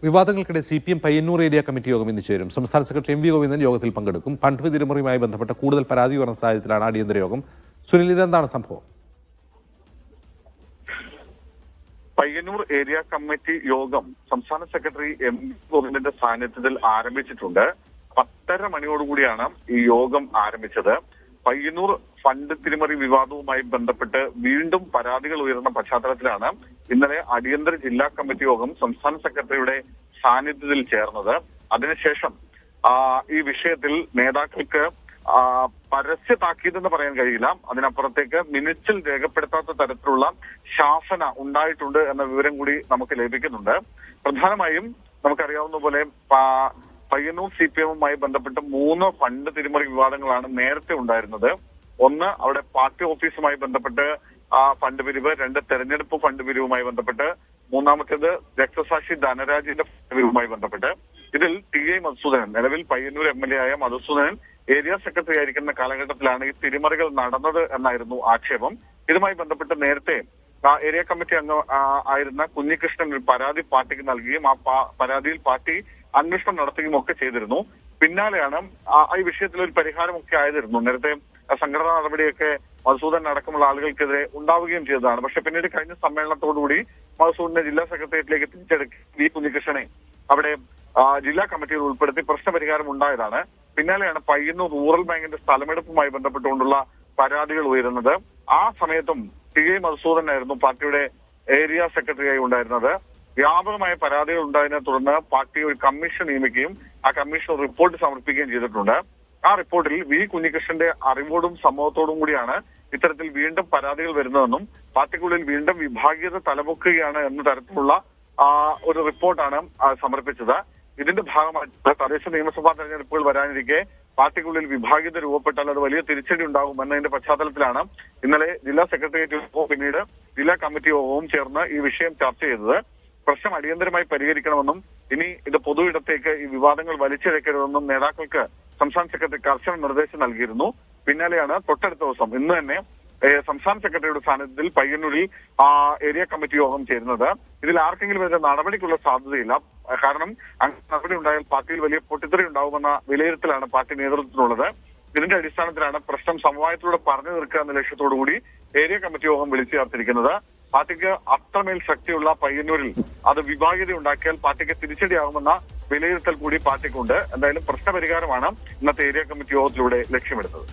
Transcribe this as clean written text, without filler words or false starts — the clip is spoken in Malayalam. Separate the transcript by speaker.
Speaker 1: വിവാദങ്ങൾക്കിടെ CPM പയ്യന്നൂർ ഏരിയ കമ്മിറ്റി യോഗം ഇന്ന് ചേരും. സംസ്ഥാന സെക്രട്ടറി MV ഗോവിന്ദൻ യോഗത്തിൽ പങ്കെടുക്കും. ഫണ്ട് തിരിമറിയുമായി ബന്ധപ്പെട്ട കൂടുതൽ പരാതി ഉയർന്ന സാഹചര്യത്തിലാണ് അടിയന്തര യോഗം. സുനിൽ, ഇതെന്താണ് സംഭവം?
Speaker 2: പയ്യന്നൂർ ഏരിയ കമ്മിറ്റി യോഗം സംസ്ഥാന സെക്രട്ടറി MV ഗോവിന്ദന്റെ സാന്നിധ്യത്തിൽ ആരംഭിച്ചിട്ടുണ്ട്. 10:30 മണിയോടുകൂടിയാണ് ഈ യോഗം ആരംഭിച്ചത്. പയ്യന്നൂർ ഫണ്ട് തിരിമറി വിവാദവുമായി ബന്ധപ്പെട്ട് വീണ്ടും പരാതികൾ ഉയർന്ന പശ്ചാത്തലത്തിലാണ് ഇന്നലെ അടിയന്തര ജില്ലാ കമ്മിറ്റി യോഗം സംസ്ഥാന സെക്രട്ടറിയുടെ സാന്നിധ്യത്തിൽ ചേർന്നത്. അതിനുശേഷം ഈ വിഷയത്തിൽ നേതാക്കൾക്ക് പരസ്യ താക്കീതെന്ന് പറയാൻ കഴിയില്ല, അതിനപ്പുറത്തേക്ക് മിനിറ്റ്സിൽ രേഖപ്പെടുത്താത്ത തരത്തിലുള്ള ശാസന ഉണ്ടായിട്ടുണ്ട് എന്ന വിവരം കൂടി നമുക്ക് ലഭിക്കുന്നുണ്ട്. പ്രധാനമായും നമുക്കറിയാവുന്ന പോലെ പയ്യന്നൂർ CPMവുമായി ബന്ധപ്പെട്ട് 3 ഫണ്ട് തിരിമറി വിവാദങ്ങളാണ് നേരത്തെ ഉണ്ടായിരുന്നത്. ഒന്ന്, അവിടെ പാർട്ടി ഓഫീസുമായി ബന്ധപ്പെട്ട് ഫണ്ട് പിരിവ്. 2, തെരഞ്ഞെടുപ്പ് ഫണ്ട് പിരിവുമായി ബന്ധപ്പെട്ട്. മൂന്നാമത്തേത് രക്തസാക്ഷി ധനരാജിന്റെ ഫണ്ട് പിരിവുമായി ബന്ധപ്പെട്ട്. ഇതിൽ TI മധുസൂദനൻ, നിലവിൽ പയ്യന്നൂർ MLA ആയ മധുസൂദനൻ ഏരിയ സെക്രട്ടറി ആയിരിക്കുന്ന കാലഘട്ടത്തിലാണ് ഈ തിരിമറികൾ നടന്നത് എന്നായിരുന്നു ആക്ഷേപം. ഇതുമായി ബന്ധപ്പെട്ട് നേരത്തെ ഏരിയ കമ്മിറ്റി അംഗം ആയിരുന്ന കുഞ്ഞികൃഷ്ണൻ ഒരു പരാതി പാർട്ടിക്ക് നൽകുകയും ആ പരാതിയിൽ പാർട്ടി അന്വേഷണം നടത്തുകയും ഒക്കെ ചെയ്തിരുന്നു. പിന്നാലെയാണ് ഈ വിഷയത്തിൽ ഒരു പരിഹാരമൊക്കെ ആയിരുന്നു. നേരത്തെ സംഘടനാ നടപടിയൊക്കെ മധുസൂദൻ അടക്കമുള്ള ആളുകൾക്കെതിരെ ഉണ്ടാവുകയും ചെയ്തതാണ്. പക്ഷെ പിന്നീട് കഴിഞ്ഞ സമ്മേളനത്തോടുകൂടി മധുസൂദനെ ജില്ലാ സെക്രട്ടേറിയറ്റിലേക്ക് തിരിച്ചെടുക്കി V കുഞ്ഞികൃഷ്ണനെ അവിടെ ജില്ലാ കമ്മിറ്റിയിൽ ഉൾപ്പെടുത്തി പ്രശ്നപരിഹാരം ഉണ്ടായതാണ്. പിന്നാലെയാണ് പയ്യന്നൂർ റൂറൽ ബാങ്കിന്റെ സ്ഥലമെടുപ്പുമായി ബന്ധപ്പെട്ടുകൊണ്ടുള്ള പരാതികൾ ഉയരുന്നത്. ആ സമയത്തും TI മധുസൂദനായിരുന്നു പാർട്ടിയുടെ ഏരിയ സെക്രട്ടറിയായി ഉണ്ടായിരുന്നത്. വ്യാപകമായ പരാതികൾ ഉണ്ടായതിനെ തുടർന്ന് പാർട്ടി ഒരു കമ്മീഷൻ നിയമിക്കുകയും ആ കമ്മീഷൻ റിപ്പോർട്ട് സമർപ്പിക്കുകയും ചെയ്തിട്ടുണ്ട്. ആ റിപ്പോർട്ടിൽ V കുഞ്ഞികൃഷ്ണന്റെ അറിവോടും സമ്മതത്തോടും കൂടിയാണ് ഇത്തരത്തിൽ വീണ്ടും പരാതികൾ വരുന്നതെന്നും പാർട്ടിക്കുള്ളിൽ വീണ്ടും വിഭാഗീയത തലപൊക്കുകയാണ് എന്ന തരത്തിലുള്ള ഒരു റിപ്പോർട്ടാണ് സമർപ്പിച്ചത്. ഇതിന്റെ ഭാഗമായി തദ്ദേശ നിയമസഭാ തെരഞ്ഞെടുപ്പുകൾ വരാനിരിക്കെ പാർട്ടിക്കുള്ളിൽ വിഭാഗീയത രൂപപ്പെട്ടാൽ അത് വലിയ തിരിച്ചടി ഉണ്ടാകും എന്നതിന്റെ പശ്ചാത്തലത്തിലാണ് ഇന്നലെ ജില്ലാ സെക്രട്ടേറിയറ്റ് യോഗവും പിന്നീട് ജില്ലാ കമ്മിറ്റി യോഗവും ചേർന്ന് ഈ വിഷയം ചർച്ച ചെയ്തത്. പ്രശ്നം അടിയന്തരമായി പരിഹരിക്കണമെന്നും ഇനി ഇത് പൊതു ഇടത്തേക്ക് ഈ വിവാദങ്ങൾ വലിച്ചിഴക്കരുതെന്നും നേതാക്കൾക്ക് സംസ്ഥാന സെക്രട്ടറി കർശന നിർദ്ദേശം നൽകിയിരുന്നു. പിന്നാലെയാണ് തൊട്ടടുത്ത ദിവസം ഇന്ന് തന്നെ സംസ്ഥാന സെക്രട്ടറിയുടെ സാന്നിധ്യത്തിൽ പയ്യന്നൂരിൽ ഏരിയ കമ്മിറ്റി യോഗം ചേരുന്നത്. ഇതിൽ ആർക്കെങ്കിലും ഇതിന്റെ നടപടിക്കുള്ള സാധ്യതയില്ല. കാരണം അങ്ങനെ നടപടി ഉണ്ടായാൽ പാർട്ടിയിൽ വലിയ പൊട്ടിത്തെറി ഉണ്ടാവുമെന്ന വിലയിരുത്തലാണ് പാർട്ടി നേതൃത്വത്തിനുള്ളത്. ഇതിന്റെ അടിസ്ഥാനത്തിലാണ് പ്രശ്നം സമവായത്തിലൂടെ പറഞ്ഞു തീർക്കുക എന്ന ലക്ഷ്യത്തോടുകൂടി ഏരിയ കമ്മിറ്റി യോഗം വിളിച്ചു ചേർത്തിരിക്കുന്നത്. പാർട്ടിക്ക് അത്രമേൽ ശക്തിയുള്ള പയ്യന്നൂരിൽ അത് വിഭാഗീയത ഉണ്ടാക്കിയാൽ പാർട്ടിക്ക് തിരിച്ചടിയാകുമെന്ന വിലയിരുത്തൽ കൂടി പാർട്ടിക്കുണ്ട്. എന്തായാലും പ്രശ്നപരിഹാരമാണ് ഇന്നത്തെ ഏരിയ കമ്മിറ്റി യോഗത്തിലൂടെ ലക്ഷ്യമെടുത്തത്.